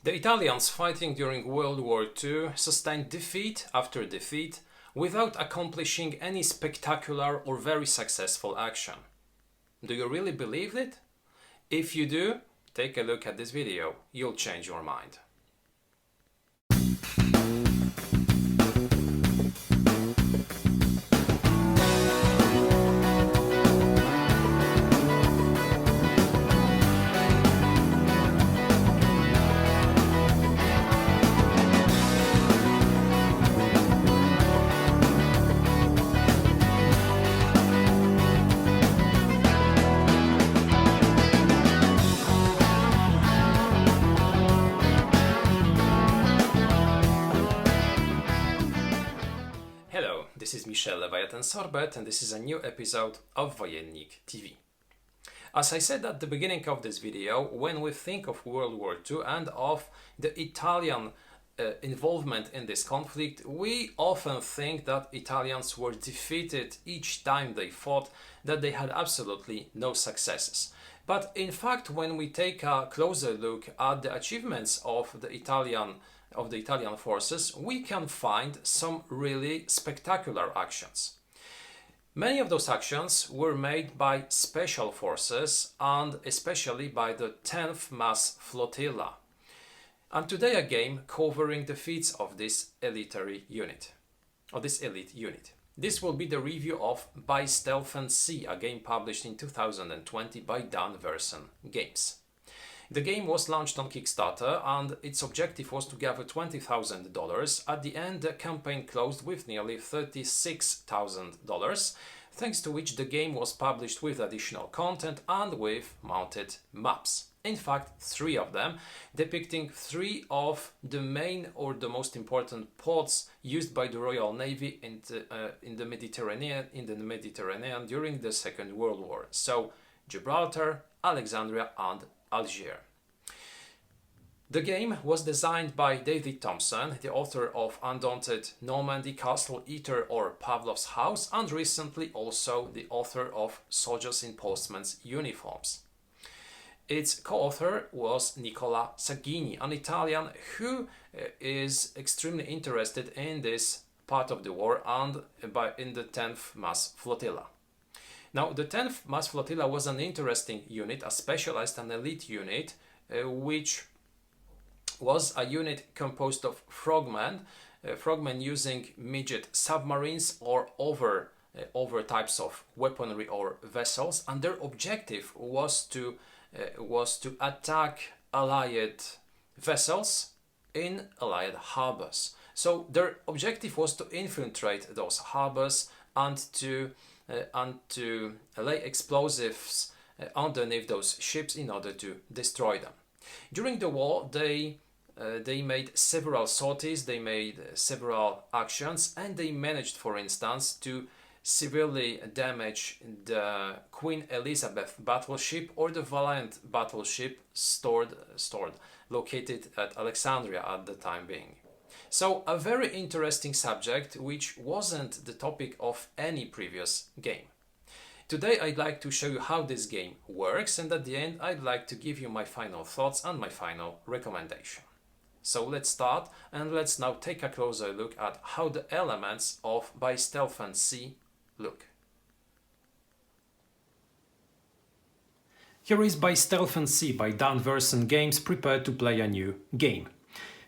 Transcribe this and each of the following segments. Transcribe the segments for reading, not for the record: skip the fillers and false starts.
The Italians fighting during World War II sustained defeat after defeat without accomplishing any spectacular or very successful action. Do you really believe it? If you do, take a look at this video, you'll change your mind. This is Sorbet, and this is a new episode of Wojennik TV. As I said at the beginning of this video, when we think of World War II and of the Italian involvement in this conflict, we often think that Italians were defeated each time they fought, that they had absolutely no successes. But in fact, when we take a closer look at the achievements of the Italian forces, we can find some really spectacular actions. Many of those actions were made by special forces and especially by the 10th Mass Flotilla. And today a game covering the feats of this elite unit. This will be the review of By Stealth and Sea, a game published in 2020 by Dan Verssen Games. The game was launched on Kickstarter and its objective was to gather $20,000. At the end, the campaign closed with nearly $36,000, thanks to which the game was published with additional content and with mounted maps. In fact, 3 of them, depicting 3 of the main or the most important ports used by the Royal Navy in the Mediterranean during the Second World War. So, Gibraltar, Alexandria and Algiers. The game was designed by David Thompson, the author of Undaunted, Normandy, Castle Eater or Pavlov's House, and recently also the author of Soldiers in Postmen's Uniforms. Its co-author was Nicola Saghini, an Italian who is extremely interested in this part of the war and in the 10th Mass Flotilla. Now, the 10th Mass Flotilla was an interesting unit, a specialized and elite unit, which was a unit composed of frogmen using midget submarines or other types of weaponry or vessels, and their objective was to attack Allied vessels in Allied harbors. So their objective was to infiltrate those harbors and to lay explosives underneath those ships in order to destroy them. During the war, they made several sorties, they made several actions, and they managed, for instance, to severely damage the Queen Elizabeth battleship or the Valliant battleship located at Alexandria at the time being. So a very interesting subject which wasn't the topic of any previous game. Today I'd like to show you how this game works, and at the end I'd like to give you my final thoughts and my final recommendation. So let's start, and let's now take a closer look at how the elements of By Stealth and Sea look. Here is By Stealth and Sea by Dan Verssen Games, prepared to play a new game.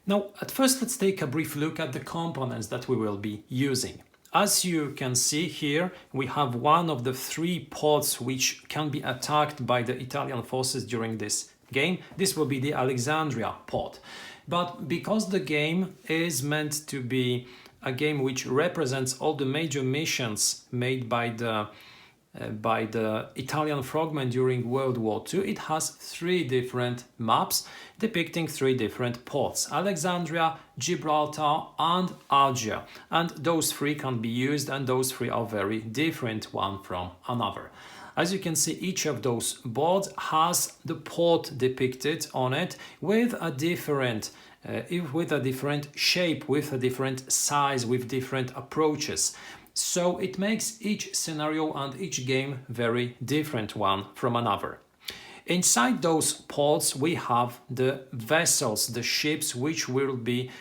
Now, at first let's take a brief look at the components that we will be using. As you can see here, we have one of the 3 ports which can be attacked by the Italian forces during this game. This will be the Alexandria port. But because the game is meant to be a game which represents all the major missions made by the Italian frogmen during World War II, it has 3 different maps depicting 3 different ports: Alexandria, Gibraltar and Algiers. And those 3 can be used, and those 3 are very different one from another. As you can see, each of those boards has the port depicted on it with a different shape, with a different size, with different approaches. So it makes each scenario and each game very different one from another. Inside those pods we have the vessels, the ships which will be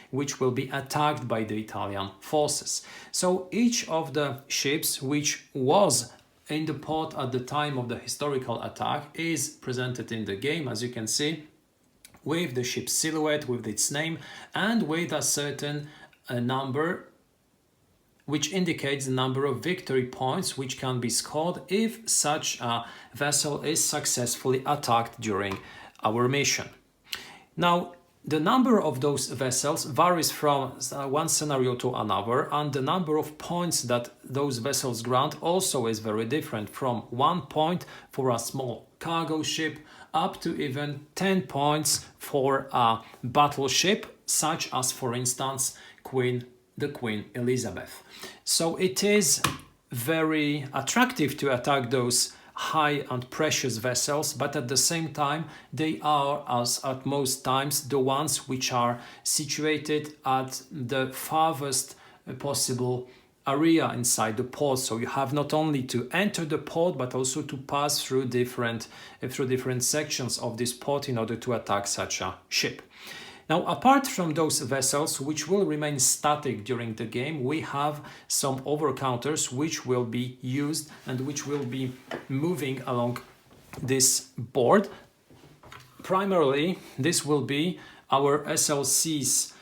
attacked by the Italian forces. So each of the ships which was in the pod at the time of the historical attack is presented in the game, as you can see, with the ship's silhouette, with its name, and with a certain number which indicates the number of victory points which can be scored if such a vessel is successfully attacked during our mission. Now, the number of those vessels varies from one scenario to another, and the number of points that those vessels grant also is very different, from 1 point for a small cargo ship up to even 10 points for a battleship, such as, for instance, the Queen Elizabeth. So it is very attractive to attack those high and precious vessels, but at the same time they are, as at most times, the ones which are situated at the farthest possible area inside the pod. So you have not only to enter the pod but also to pass through different sections of this pod in order to attack such a ship. Now, apart from those vessels which will remain static during the game, we have some over-counters which will be used and which will be moving along this board. Primarily, this will be our SLC's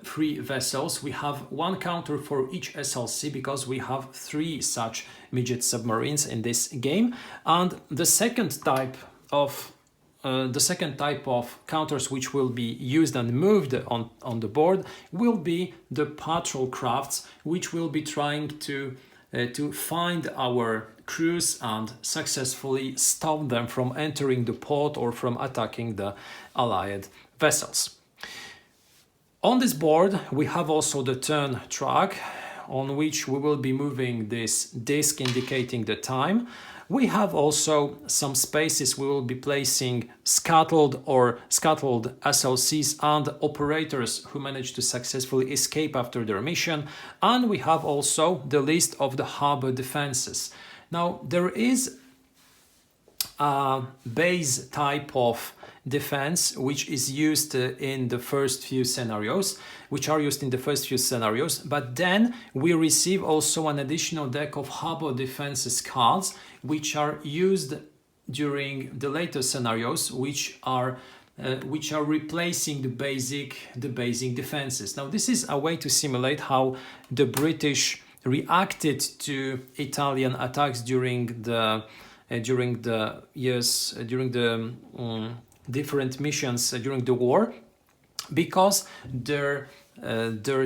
3 vessels. We have 1 counter for each SLC because we have 3 such midget submarines in this game. And the second type of counters which will be used and moved on the board will be the patrol crafts, which will be trying to find our crews and successfully stop them from entering the port or from attacking the Allied vessels. On this board we have also the turn track, on which we will be moving this disc indicating the time. We have also some spaces we will be placing scuttled SLCs and operators who managed to successfully escape after their mission. And we have also the list of the harbor defenses. Now, there is a base type of defense which is used in the first few scenarios, but then we receive also an additional deck of harbor defenses cards which are used during the later scenarios, which are replacing the basic defenses. Now, this is a way to simulate how the British reacted to Italian attacks during the different missions during the war, because their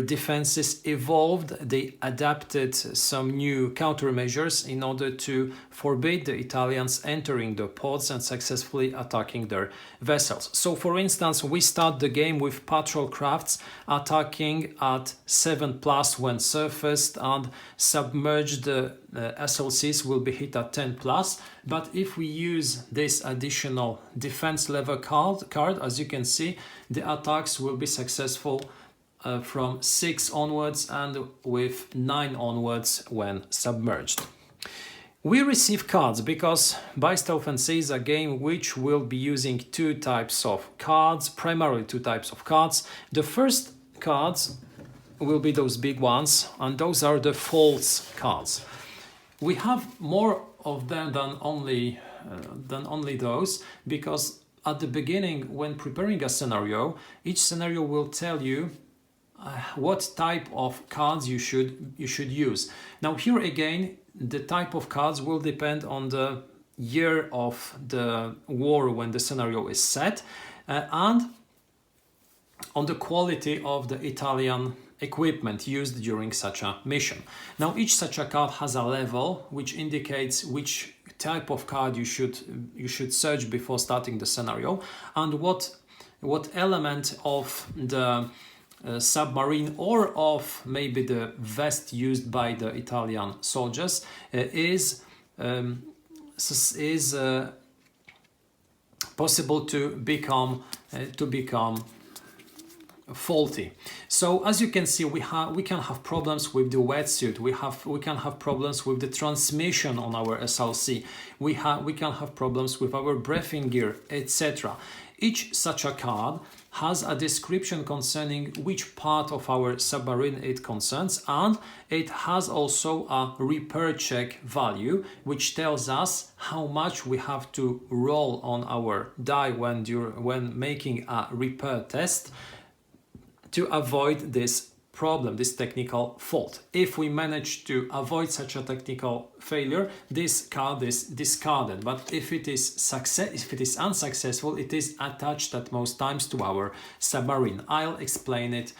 defenses evolved. They adapted some new countermeasures in order to forbid the Italians entering the ports and successfully attacking their vessels. So, for instance, we start the game with patrol crafts attacking at 7+ when surfaced, and submerged SLCs will be hit at 10+. But if we use this additional defense level card, as you can see, the attacks will be successful from 6 onwards and with 9 onwards when submerged. We receive cards because By Stealth and Sea is a game which will be using 2 types of cards, primarily 2 types of cards. The first cards will be those big ones, and those are the false cards. We have more of them than only those, because at the beginning, when preparing a scenario, each scenario will tell you what type of cards you should use. Now, here again, the type of cards will depend on the year of the war when the scenario is set, and on the quality of the Italian equipment used during such a mission. Now, each such a card has a level which indicates which type of card you should search before starting the scenario, and what element of the submarine or of maybe the vest used by the Italian soldiers is possible to become faulty. So as you can see, we can have problems with the wetsuit. We can have problems with the transmission on our SLC. We can have problems with our breathing gear, etc. Each such a card has a description concerning which part of our submarine it concerns, and it has also a repair check value, which tells us how much we have to roll on our die when making a repair test to avoid this problem, this technical fault. If we manage to avoid such a technical failure, this card is discarded. But if it is unsuccessful, it is attached at most times to our submarine. I'll explain it.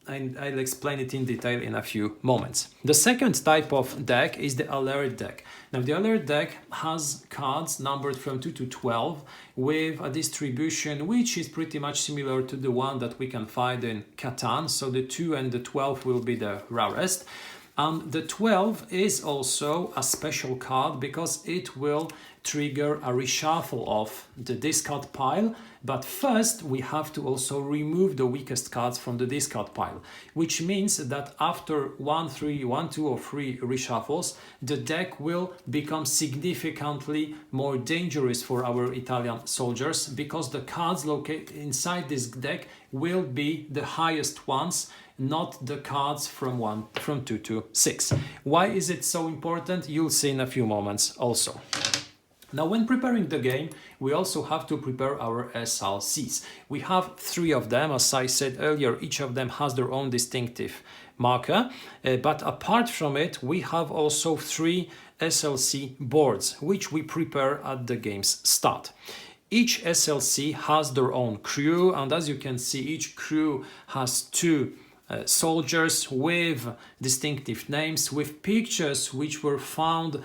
I'll explain it in detail in a few moments. The second type of deck is the alert deck. Now the alert deck has cards numbered from 2 to 12 with a distribution which is pretty much similar to the one that we can find in Catan. So the 2 and the 12 will be the rarest. And the 12 is also a special card because it will trigger a reshuffle of the discard pile. But first we have to also remove the weakest cards from the discard pile, which means that after 1, 2 or 3 reshuffles, the deck will become significantly more dangerous for our Italian soldiers because the cards located inside this deck will be the highest ones, not the cards from 2 to 6. Why is it so important? You'll see in a few moments also. Now, when preparing the game, we also have to prepare our SLCs. We have 3 of them. As I said earlier, each of them has their own distinctive marker. But apart from it, we have also 3 SLC boards, which we prepare at the game's start. Each SLC has their own crew, and as you can see, each crew has 2 soldiers with distinctive names, with pictures which were found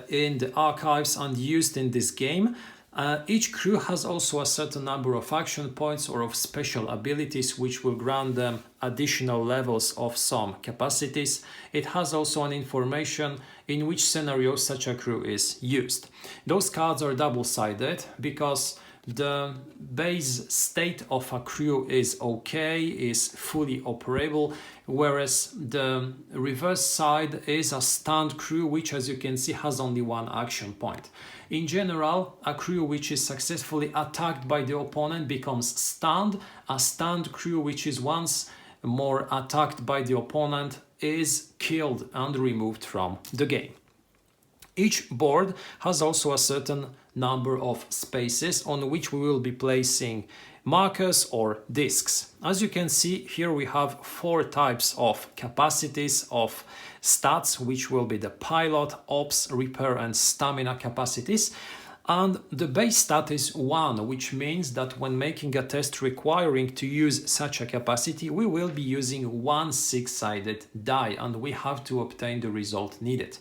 in the archives and used in this game. Each crew has also a certain number of action points or of special abilities which will grant them additional levels of some capacities. It has also an information in which scenario such a crew is used. Those cards are double-sided because the base state of a crew is okay, is fully operable, whereas the reverse side is a stunned crew, which, as you can see, has only 1 action point. In general, a crew which is successfully attacked by the opponent becomes stunned. A stunned crew which is once more attacked by the opponent is killed and removed from the game. Each board has also a certain number of spaces on which we will be placing markers or discs. As you can see, here we have 4 types of capacities of stats, which will be the pilot, ops, repair and stamina capacities. And the base stat is 1, which means that when making a test requiring to use such a capacity, we will be using 1 6-sided die and we have to obtain the result needed.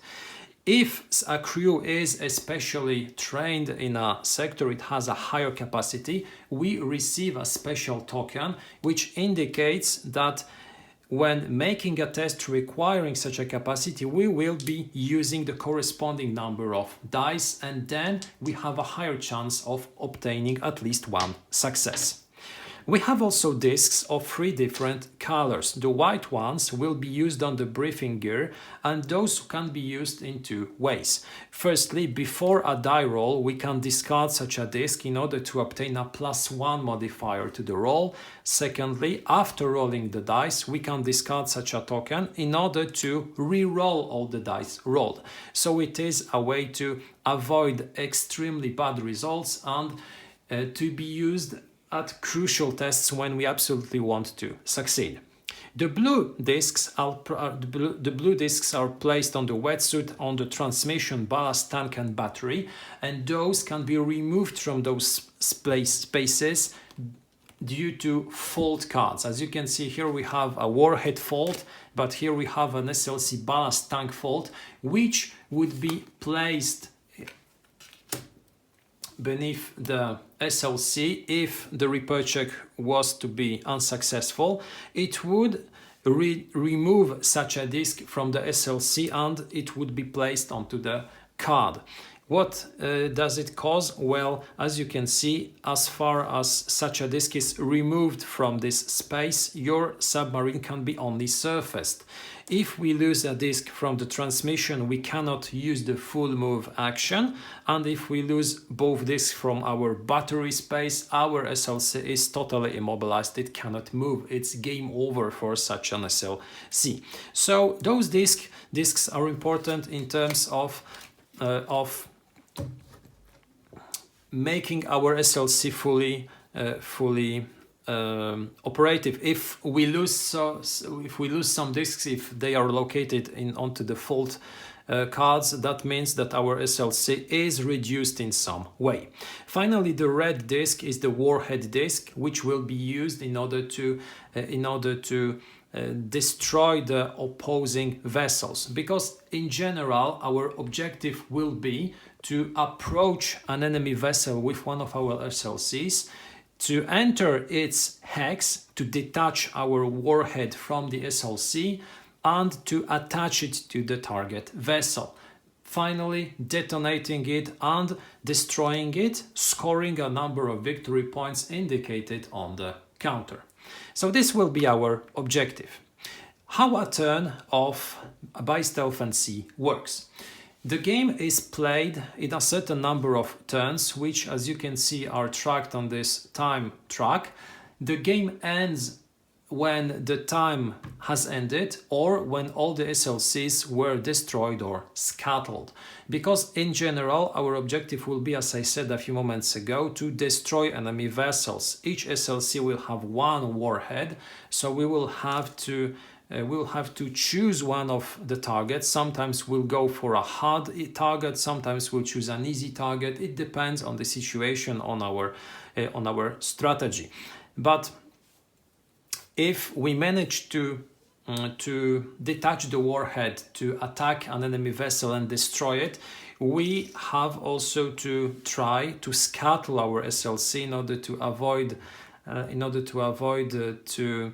If a crew is especially trained in a sector, it has a higher capacity, we receive a special token which indicates that when making a test requiring such a capacity, we will be using the corresponding number of dice, and then we have a higher chance of obtaining at least 1 success. We have also discs of 3 different colors. The white ones will be used on the briefing gear, and those can be used in 2 ways. Firstly, before a die roll, we can discard such a disc in order to obtain a +1 modifier to the roll. Secondly, after rolling the dice, we can discard such a token in order to re-roll all the dice rolled. So it is a way to avoid extremely bad results and to be used at crucial tests when we absolutely want to succeed. The blue discs are placed on the wetsuit, on the transmission, ballast tank and battery, and those can be removed from those spaces due to fault cards. As you can see here, we have a warhead fault, but here we have an SLC ballast tank fault, which would be placed beneath the SLC. If the repair check was to be unsuccessful, it would remove such a disc from the SLC and it would be placed onto the card. What does it cause? Well, as you can see, as far as such a disk is removed from this space, your submarine can be only surfaced. If we lose a disk from the transmission, we cannot use the full move action, and if we lose both disks from our battery space, our SLC is totally immobilized. It cannot move. It's game over for such an SLC. So those disks are important in terms of making our SLC fully operative. If we lose some disks, if they are located onto the fault cards, that means that our SLC is reduced in some way. Finally, the red disk is the warhead disk, which will be used in order to destroy the opposing vessels, because in general our objective will be to approach an enemy vessel with one of our SLCs, to enter its hex, to detach our warhead from the SLC, and to attach it to the target vessel. Finally, detonating it and destroying it, scoring a number of victory points indicated on the counter. So this will be our objective. How a turn of by Stealth and Sea works. The game is played in a certain number of turns, which, as you can see, are tracked on this time track. The game ends when the time has ended, or when all the SLCs were destroyed or scuttled. Because in general, our objective will be, as I said a few moments ago, to destroy enemy vessels. Each SLC will have one warhead, so we will have to choose one of the targets. Sometimes we'll go for a hard target, sometimes we'll choose an easy target. It depends on the situation, on our strategy. But if we manage to detach the warhead, to attack an enemy vessel and destroy it, we have also to try to scuttle our SLC in order to avoid to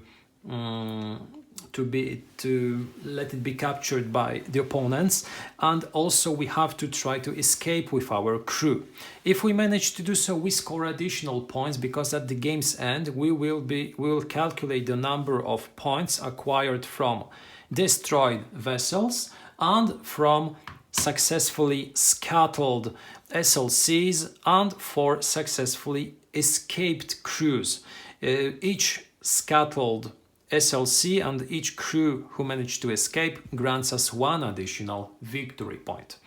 let it be captured by the opponents, and also we have to try to escape with our crew. If we manage to do so, we score additional points, because at the game's end we will calculate the number of points acquired from destroyed vessels and from successfully scuttled SLCs and for successfully escaped crews. Each scuttled SLC and each crew who managed to escape grants us one additional victory point.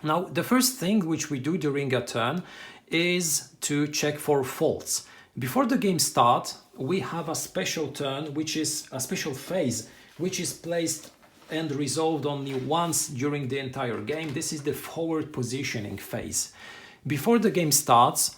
Now, the first thing which we do during a turn is to check for faults. Before the game starts, we have a special turn, which is a special phase, which is placed and resolved only once during the entire game. This is the forward positioning phase. Before the game starts,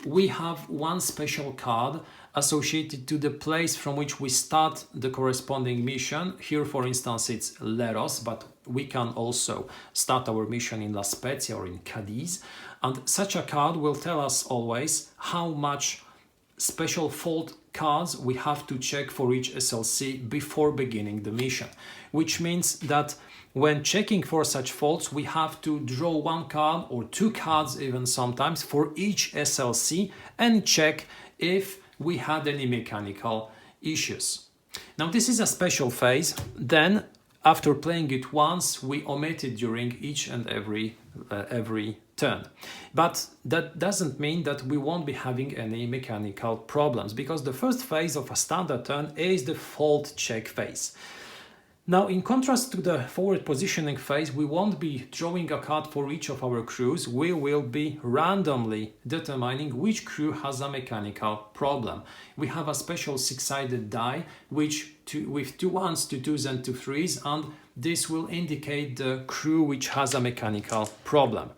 we have one special card associated to the place from which we start the corresponding mission. Here, for instance, it's Leros, but we can also start our mission in La Spezia or in Cadiz. And such a card will tell us always how much special fault cards we have to check for each SLC before beginning the mission, which means that when checking for such faults, we have to draw one card or two cards even sometimes for each SLC and check if we had any mechanical issues. Now, this is a special phase. Then, after playing it once, we omit it during each and every turn. But that doesn't mean that we won't be having any mechanical problems, because the first phase of a standard turn is the fault check phase. Now, in contrast to the forward positioning phase, we won't be drawing a card for each of our crews. We will be randomly determining which crew has a mechanical problem. We have a special six-sided die with two ones, two twos and two threes, and this will indicate the crew which has a mechanical problem.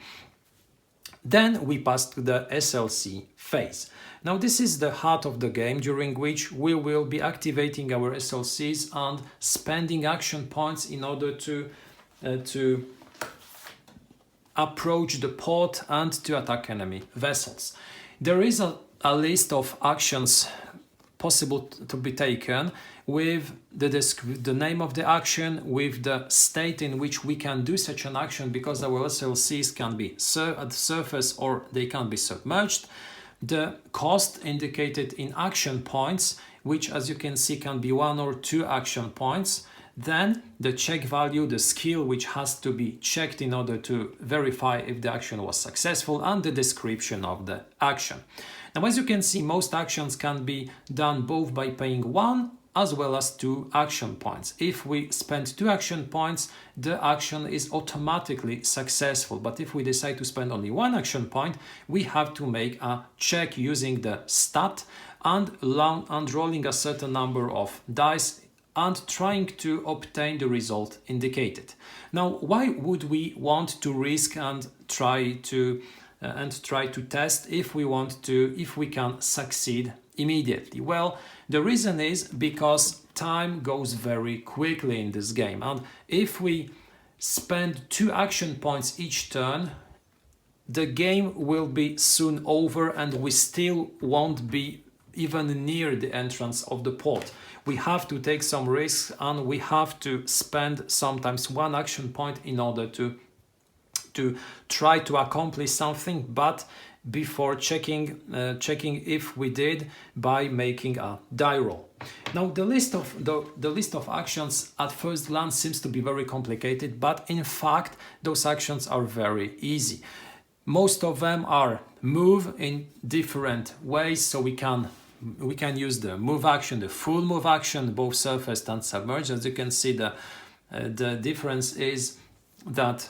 Then we pass to the SLC phase. Now, this is the heart of the game, during which we will be activating our SLCs and spending action points in order to approach the port and to attack enemy vessels. There is a list of actions possible to be taken with the name of the action, with the state in which we can do such an action, because our SLCs can be at the surface or they can be submerged. The cost indicated in action points, which as you can see can be 1 or 2 action points. Then the check value, the skill which has to be checked in order to verify if the action was successful, and the description of the action. Now, as you can see, most actions can be done both by paying 1 as well as 2 action points. If we spend 2 action points, the action is automatically successful. But if we decide to spend only 1 action point, we have to make a check using the stat and rolling a certain number of dice and trying to obtain the result indicated. Now, why would we want to risk and try to test if we can succeed immediately? Well, the reason is because time goes very quickly in this game, and if we spend 2 action points each turn, the game will be soon over and we still won't be even near the entrance of the port. We have to take some risks and we have to spend sometimes 1 action point in order to try to accomplish something, but before checking if we did by making a die roll. Now, the list of actions at first glance seems to be very complicated, but in fact those actions are very easy. Most of them are move in different ways, so we can use the move action, the full move action, both surfaced and submerged. As you can see, the difference is that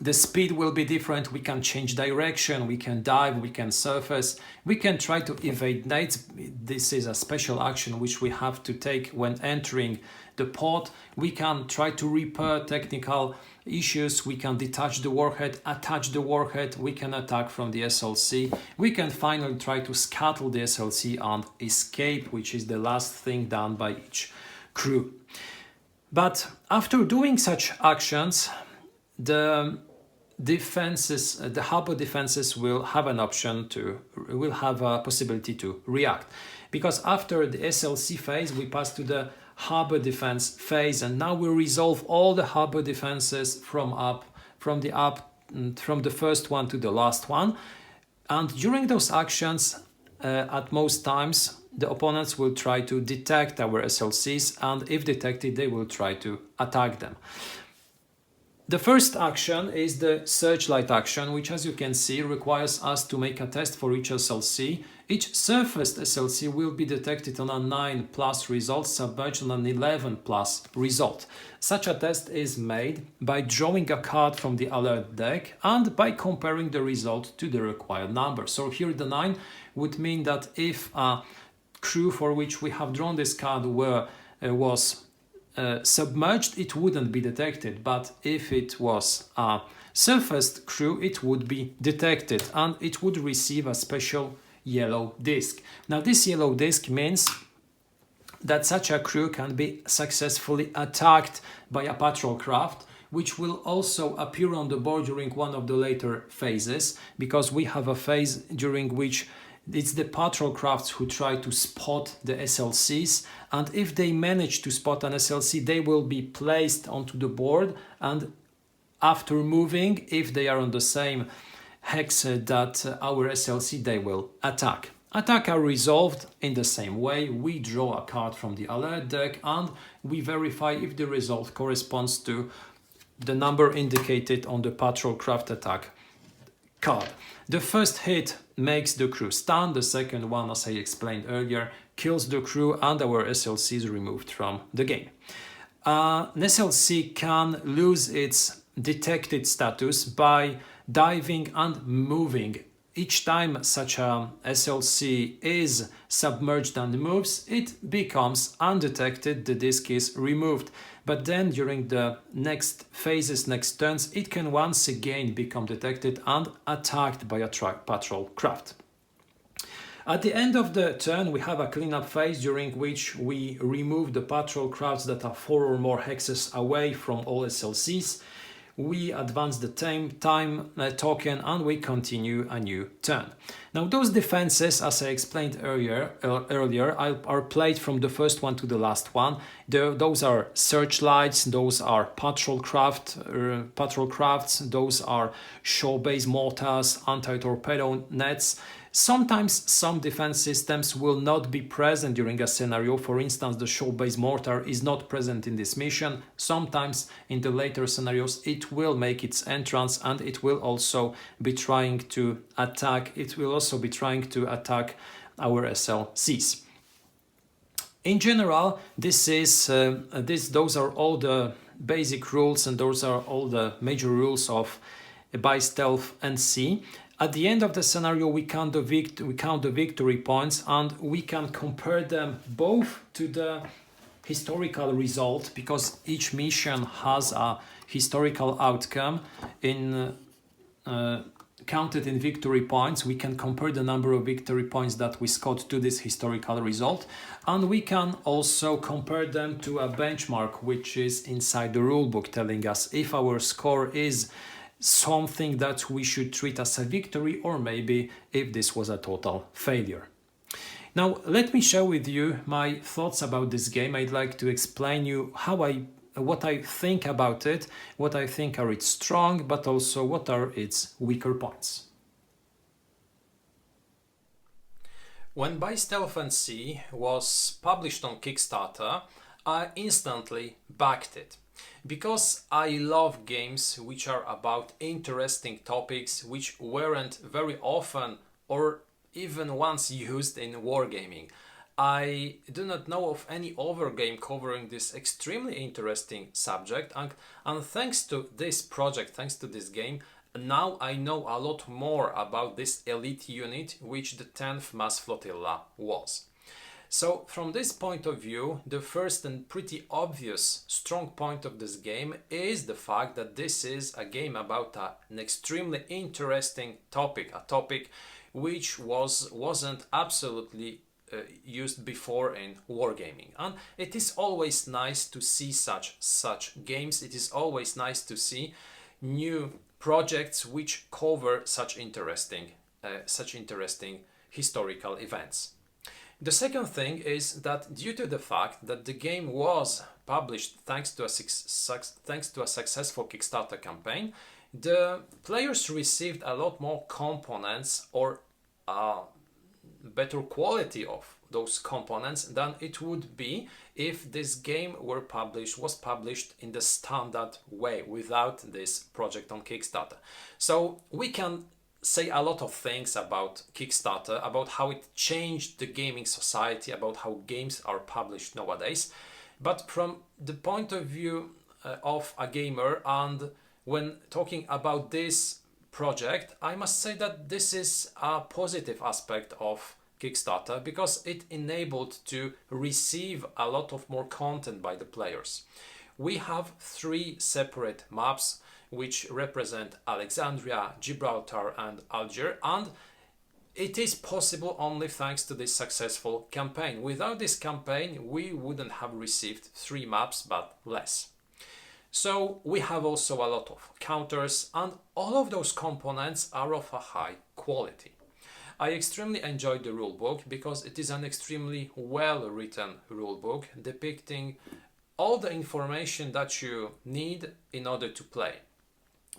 the speed will be different. We can change direction, we can dive, we can surface, we can try to evade nades. This is a special action which we have to take when entering the port. We can try to repair technical issues, we can detach the warhead, attach the warhead, we can attack from the SLC, we can finally try to scuttle the SLC and escape, which is the last thing done by each crew. But after doing such actions, the harbor defenses will have a possibility to react, because after the SLC phase we pass to the harbor defense phase, and now we resolve all the harbor defenses from the first one to the last one. And during those actions, at most times the opponents will try to detect our SLCs, and if detected they will try to attack them. The first action is the searchlight action, which, as you can see, requires us to make a test for each SLC. Each surfaced SLC will be detected on a 9+ result, submerged on an 11+ result. Such a test is made by drawing a card from the alert deck and by comparing the result to the required number. So here the 9 would mean that if a crew for which we have drawn this card was submerged, it wouldn't be detected, but if it was a surfaced crew, it would be detected and it would receive a special yellow disc. Now, this yellow disc means that such a crew can be successfully attacked by a patrol craft, which will also appear on the board during one of the later phases, because we have a phase during which it's the patrol crafts who try to spot the SLCs, and if they manage to spot an SLC, they will be placed onto the board, and after moving, if they are on the same hex that our SLC, they will attack. Attacks are resolved in the same way. We draw a card from the alert deck and we verify if the result corresponds to the number indicated on the patrol craft attack card. The first hit makes the crew stun, the second one, as I explained earlier, kills the crew and our SLC is removed from the game. An SLC can lose its detected status by diving and moving. Each time such a SLC is submerged and moves, it becomes undetected, the disk is removed. But then during the next phases, next turns, it can once again become detected and attacked by a patrol craft. At the end of the turn, we have a cleanup phase during which we remove the patrol crafts that are 4 or more hexes away from all SLCs. we advance the time token, and we continue a new turn. Now those defenses, as I explained earlier, are played from the first one to the last one. Those are searchlights, those are patrol crafts, those are shore-based mortars, anti-torpedo nets. Sometimes some defense systems will not be present during a scenario. For instance, the shore-based mortar is not present in this mission. Sometimes in the later scenarios it will make its entrance, and it will also be trying to attack. Our SLCs. In general, those are all the basic rules, and those are all the major rules of by stealth and sea. At the end of the scenario, we count the victory points, and we can compare them both to the historical result, because each mission has a historical outcome counted in victory points. We can compare the number of victory points that we scored to this historical result, and we can also compare them to a benchmark which is inside the rulebook, telling us if our score is something that we should treat as a victory, or maybe if this was a total failure. Now let me share with you my thoughts about this game. I'd like to explain you what I think about it, what I think are its strong, but also what are its weaker points. When By Stealth and Sea was published on Kickstarter, I instantly backed it, because I love games which are about interesting topics which weren't very often or even once used in wargaming. I do not know of any other game covering this extremely interesting subject, and thanks to this project, thanks to this game, now I know a lot more about this elite unit which the 10th Mass Flotilla was. So from this point of view, the first and pretty obvious strong point of this game is the fact that this is a game about an extremely interesting topic, a topic which wasn't absolutely used before in wargaming. And it is always nice to see such games. It is always nice to see new projects which cover such interesting historical events. The second thing is that due to the fact that the game was published thanks to a successful Kickstarter campaign, the players received a lot more components, or better quality of those components, than it would be if this game was published in the standard way without this project on Kickstarter. So we can say a lot of things about Kickstarter, about how it changed the gaming society, about how games are published nowadays. But from the point of view of a gamer, and when talking about this project, I must say that this is a positive aspect of Kickstarter, because it enabled to receive a lot of more content by the players. We have 3 separate maps which represent Alexandria, Gibraltar and Algiers, and it is possible only thanks to this successful campaign. Without this campaign, we wouldn't have received 3 maps, but less. So we have also a lot of counters, and all of those components are of a high quality. I extremely enjoyed the rulebook because it is an extremely well written rulebook depicting all the information that you need in order to play.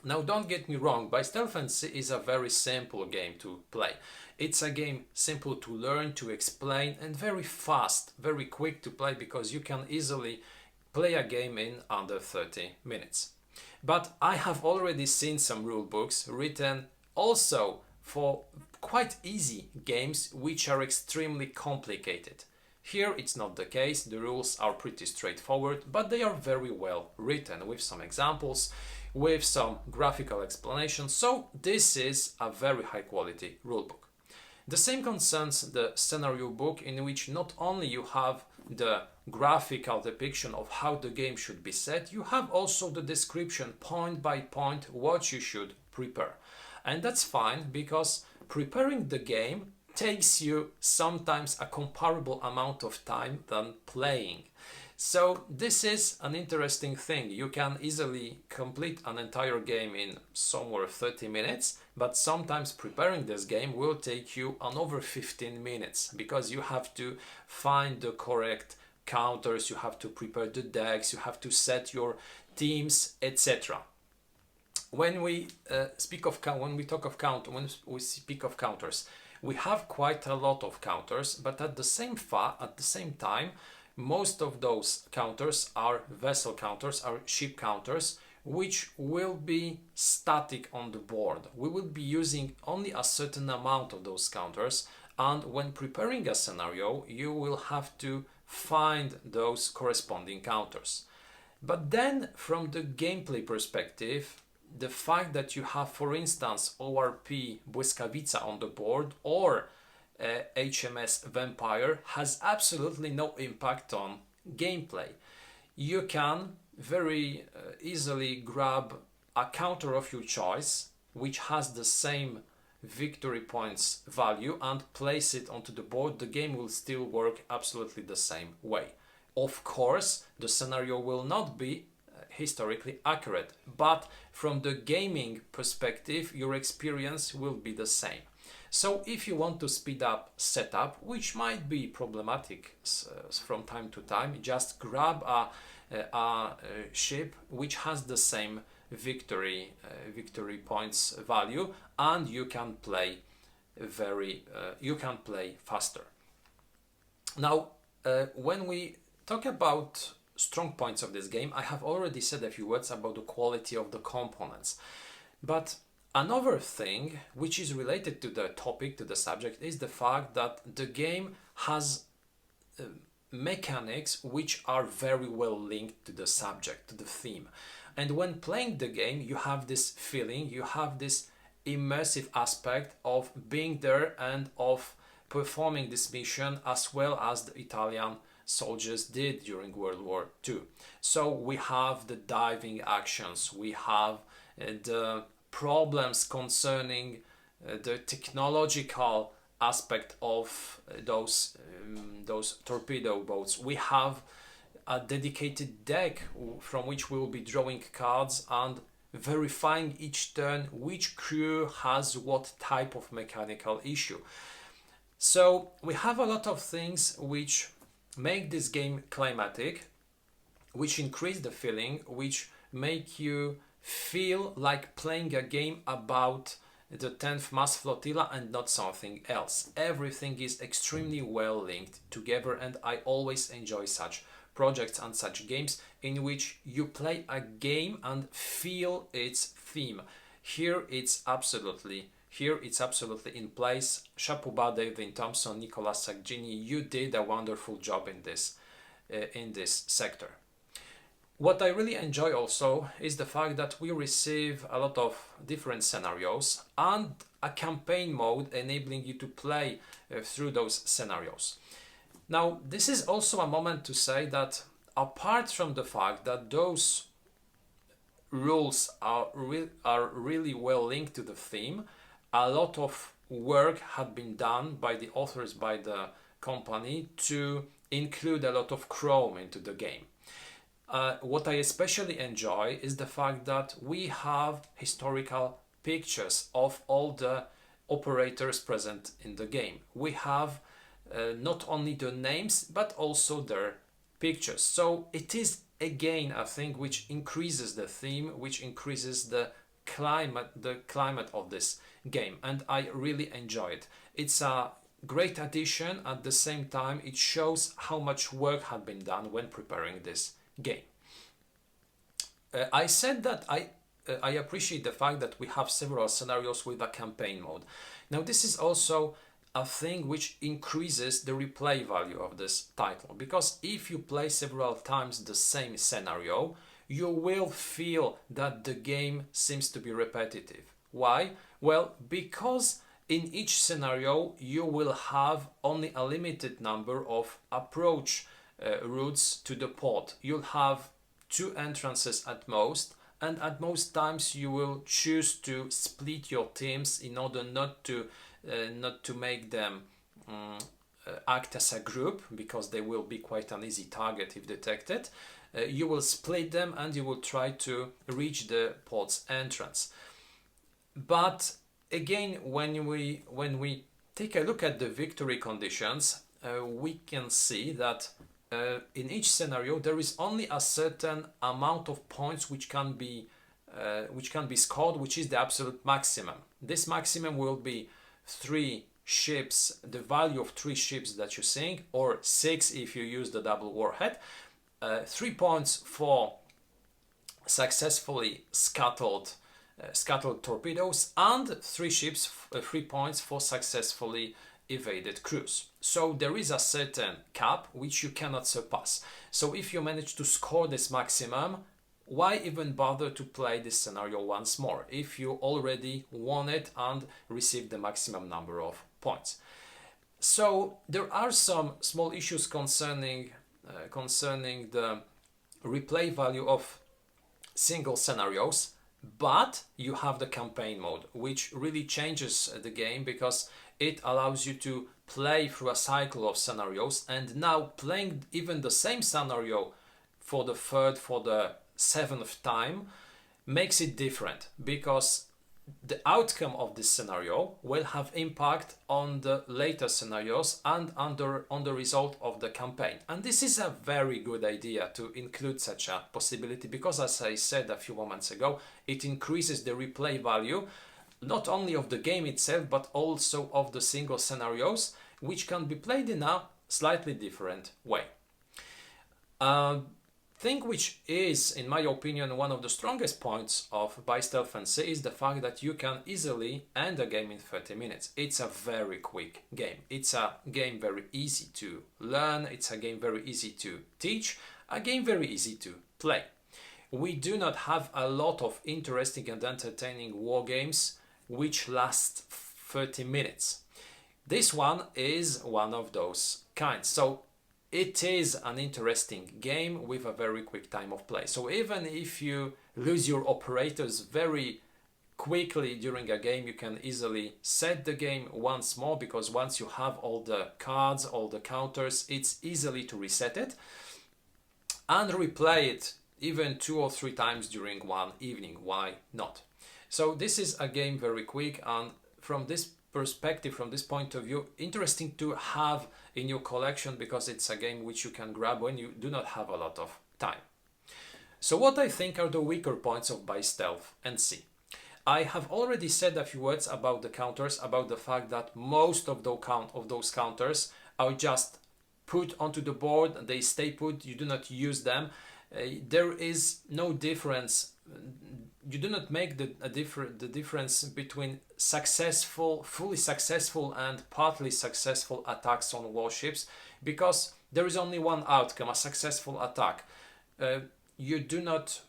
Now don't get me wrong, By Stealth and Sea is a very simple game to play. It's a game simple to learn, to explain, and very fast, very quick to play, because you can easily play a game in under 30 minutes. But I have already seen some rulebooks written also for quite easy games which are extremely complicated. Here it's not the case, the rules are pretty straightforward, but they are very well written, with some examples, with some graphical explanations, so this is a very high quality rulebook. The same concerns the scenario book, in which not only you have the graphical depiction of how the game should be set, you have also the description point by point what you should prepare. And that's fine, because preparing the game takes you sometimes a comparable amount of time than playing. So this is an interesting thing. You can easily complete an entire game in somewhere 30 minutes, but sometimes preparing this game will take you another 15 minutes because you have to find the correct counters, you have to prepare the decks, you have to set your teams, etc. When we speak of counters, we have quite a lot of counters, but at the same time, most of those counters are vessel counters, are ship counters, which will be static on the board. We will be using only a certain amount of those counters, and when preparing a scenario, you will have to find those corresponding counters. But then, from the gameplay perspective, the fact that you have, for instance, ORP Błyskawica on the board or HMS Vampire has absolutely no impact on gameplay. You can very easily grab a counter of your choice which has the same victory points value and place it onto the board. The game will still work absolutely the same way. Of course, the scenario will not be historically accurate, but from the gaming perspective, your experience will be the same. So if you want to speed up setup, which might be problematic from time to time, just grab a ship which has the same victory points value, and you can play faster. Now, when we talk about strong points of this game, I have already said a few words about the quality of the components. But another thing which is related to the topic, to the subject, is the fact that the game has mechanics which are very well linked to the subject, to the theme. And when playing the game, you have this feeling, you have this immersive aspect of being there and of performing this mission as well as the Italian soldiers did during World War II. So we have the diving actions, we have the problems concerning the technological aspect of those torpedo boats. We have a dedicated deck from which we will be drawing cards and verifying each turn which crew has what type of mechanical issue. So we have a lot of things which make this game climatic, which increase the feeling, which make you feel like playing a game about the 10th Mass Flotilla and not something else. Everything is extremely well linked together, and I always enjoy such projects and such games in which you play a game and feel its theme. Here it's absolutely in place. Chapeau bas, David Thompson, Nicolas Saggini, you did a wonderful job in this sector. What I really enjoy also is the fact that we receive a lot of different scenarios and a campaign mode enabling you to play through those scenarios. Now, this is also a moment to say that apart from the fact that those rules are really well linked to the theme, a lot of work had been done by the authors, by the company, to include a lot of chrome into the game. What I especially enjoy is the fact that we have historical pictures of all the operators present in the game. We have not only the names but also their pictures. So it is again a thing which increases the theme, which increases the climate of this game, and I really enjoy it. It's a great addition. At the same time, it shows how much work had been done when preparing this game. I said that I appreciate the fact that we have several scenarios with a campaign mode. Now, this is also a thing which increases the replay value of this title, because if you play several times the same scenario, you will feel that the game seems to be repetitive. Why? Well, because in each scenario you will have only a limited number of approach routes to the port. You'll have 2 entrances at most, and at most times you will choose to split your teams in order not to make them act as a group because they will be quite an easy target if detected. You will split them and you will try to reach the pod's entrance. But again, when we take a look at the victory conditions, we can see that in each scenario there is only a certain amount of points which can be scored, which is the absolute maximum. This maximum will be 3 ships, the value of 3 ships that you sink, or 6 if you use the double warhead. 3 points for successfully scuttled torpedoes, and 3 points for successfully evaded crews. So there is a certain cap which you cannot surpass. So if you manage to score this maximum, why even bother to play this scenario once more if you already won it and received the maximum number of points? So there are some small issues concerning the replay value of single scenarios, but you have the campaign mode, which really changes the game because it allows you to play through a cycle of scenarios, and now playing even the same scenario for the 3rd, for the 7th time makes it different, because the outcome of this scenario will have impact on the later scenarios and on the result of the campaign. And this is a very good idea to include such a possibility, because as I said a few moments ago, it increases the replay value not only of the game itself but also of the single scenarios, which can be played in a slightly different way. Thing which is, in my opinion, one of the strongest points of Buy Stealth and See is the fact that you can easily end a game in 30 minutes. It's a very quick game. It's a game very easy to learn. It's a game very easy to teach. A game very easy to play. We do not have a lot of interesting and entertaining war games which last 30 minutes. This one is one of those kinds. So it is an interesting game with a very quick time of play. So even if you lose your operators very quickly during a game, you can easily set the game once more, because once you have all the cards, all the counters, it's easily to reset it and replay it even 2 or 3 times during one evening. Why not? So this is a game very quick, and from this perspective, from this point of view, interesting to have in your collection, because it's a game which you can grab when you do not have a lot of time. So what I think are the weaker points of Buy Stealth and See. I have already said a few words about the counters, about the fact that most of those counters are just put onto the board, they stay put, you do not use them. There is no difference. You do not make the difference between fully successful and partly successful attacks on warships, because there is only one outcome, a successful attack. You do not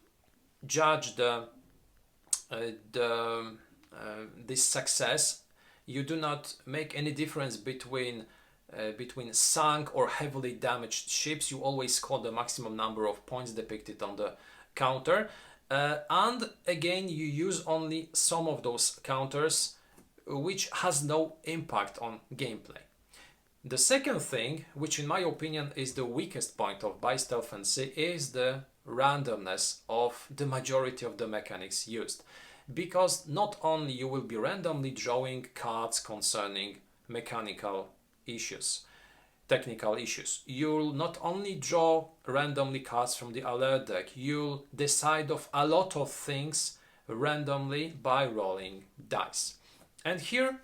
judge this success. You do not make any difference between sunk or heavily damaged ships. You always score the maximum number of points depicted on the counter. And again, you use only some of those counters, which has no impact on gameplay. The second thing, which in my opinion is the weakest point of Buy Stealth and See, is the randomness of the majority of the mechanics used. Because not only you will be randomly drawing cards concerning mechanical issues, technical issues, you'll not only draw randomly cards from the alert deck, you'll decide of a lot of things randomly by rolling dice. And here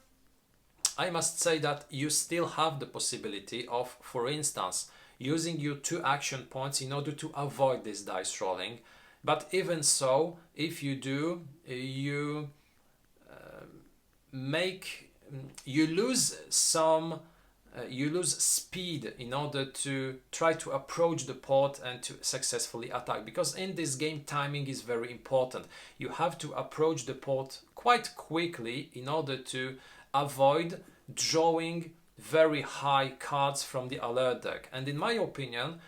I must say that you still have the possibility of, for instance, using your 2 action points in order to avoid this dice rolling. But even so, if you do, you lose speed in order to try to approach the port and to successfully attack, because in this game timing is very important. You have to approach the port quite quickly in order to avoid drawing very high cards from the alert deck. And in my opinion,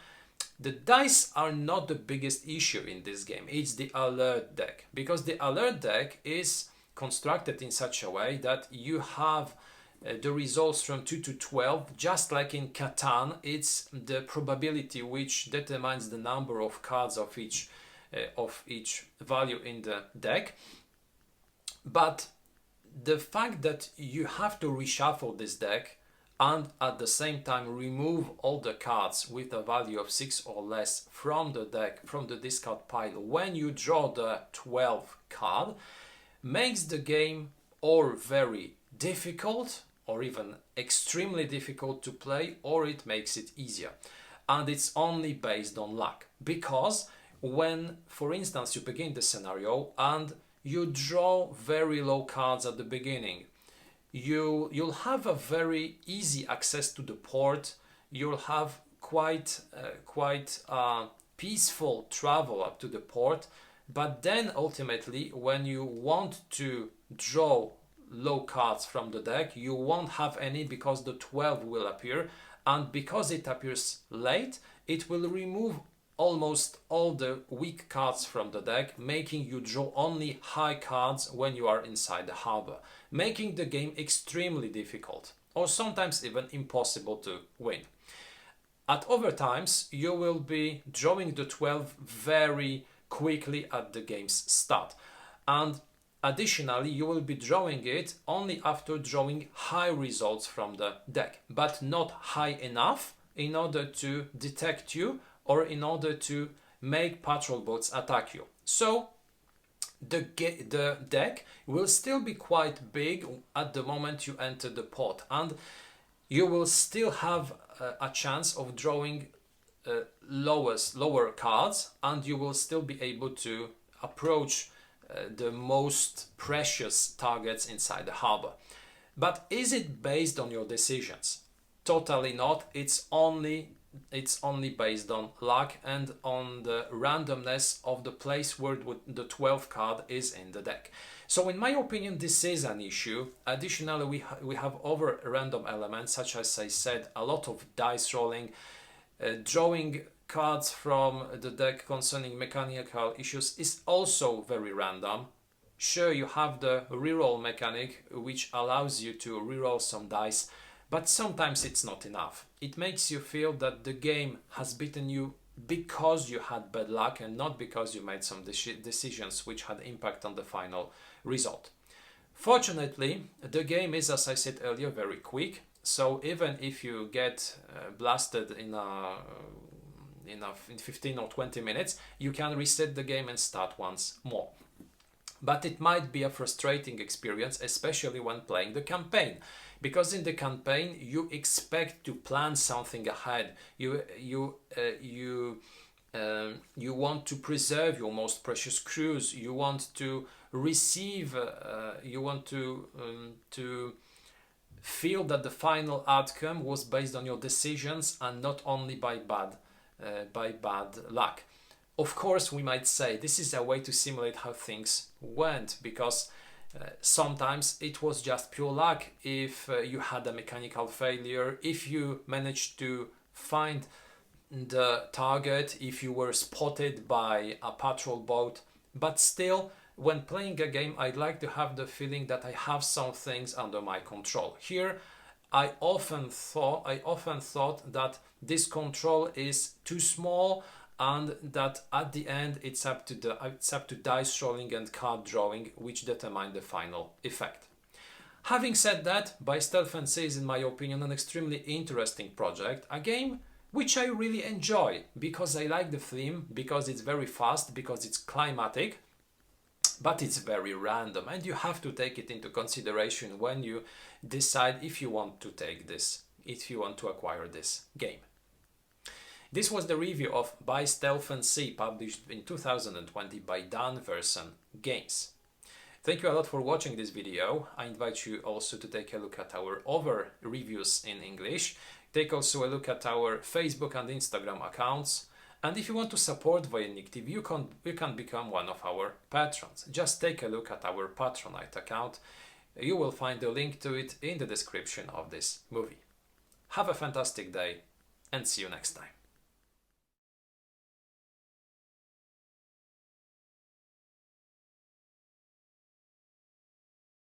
the dice are not the biggest issue in this game. It's the alert deck, because the alert deck is constructed in such a way that you have the results from 2 to 12, just like in Catan. It's the probability which determines the number of cards of each value in the deck. But the fact that you have to reshuffle this deck and at the same time remove all the cards with a value of 6 or less from the deck, from the discard pile, when you draw the 12th card, makes the game or very difficult or even extremely difficult to play, or it makes it easier. And it's only based on luck, because when, for instance, you begin the scenario and you draw very low cards at the beginning, you'll have a very easy access to the port. You'll have quite peaceful travel up to the port. But then ultimately, when you want to draw low cards from the deck, you won't have any, because the 12 will appear, and because it appears late, it will remove almost all the weak cards from the deck, making you draw only high cards when you are inside the harbor, making the game extremely difficult, or sometimes even impossible to win. At other times, you will be drawing the 12 very quickly at the game's start, and additionally you will be drawing it only after drawing high results from the deck, but not high enough in order to detect you or in order to make patrol boats attack you. So the deck will still be quite big at the moment you enter the port, and you will still have a chance of drawing lower cards, and you will still be able to approach the most precious targets inside the harbor. But is it based on your decisions? Totally not. It's only based on luck and on the randomness of the place where the 12th card is in the deck. So in my opinion, this is an issue. Additionally, we have other random elements, such as I said, a lot of dice rolling, drawing cards from the deck concerning mechanical issues is also very random. Sure, you have the reroll mechanic, which allows you to reroll some dice, but sometimes it's not enough. It makes you feel that the game has beaten you because you had bad luck and not because you made some decisions which had impact on the final result. Fortunately, the game is, as I said earlier, very quick. So even if you get blasted in 15 or 20 minutes, you can reset the game and start once more. But it might be a frustrating experience, especially when playing the campaign, because in the campaign you expect to plan something ahead. You want to preserve your most precious crews. You want to receive. You want to feel that the final outcome was based on your decisions and not only by bad luck. Of course, we might say this is a way to simulate how things went, because sometimes it was just pure luck. If you had a mechanical failure, if you managed to find the target, if you were spotted by a patrol boat. But still, when playing a game, I'd like to have the feeling that I have some things under my control. Here, I often thought that this control is too small, and that at the end it's up to dice rolling and card drawing, which determine the final effect. Having said that, By Stealth and Sea is, in my opinion, an extremely interesting project, a game which I really enjoy because I like the theme, because it's very fast, because it's climatic, but it's very random, and you have to take it into consideration when you decide if you want to acquire this game. This was the review of By Stealth and Sea, published in 2020 by Dan Verssen Games. Thank you a lot for watching this video. I invite you also to take a look at our other reviews in English. Take also a look at our Facebook and Instagram accounts. And if you want to support Wojennik TV, you can become one of our patrons. Just take a look at our Patronite account. You will find the link to it in the description of this movie. Have a fantastic day and see you next time.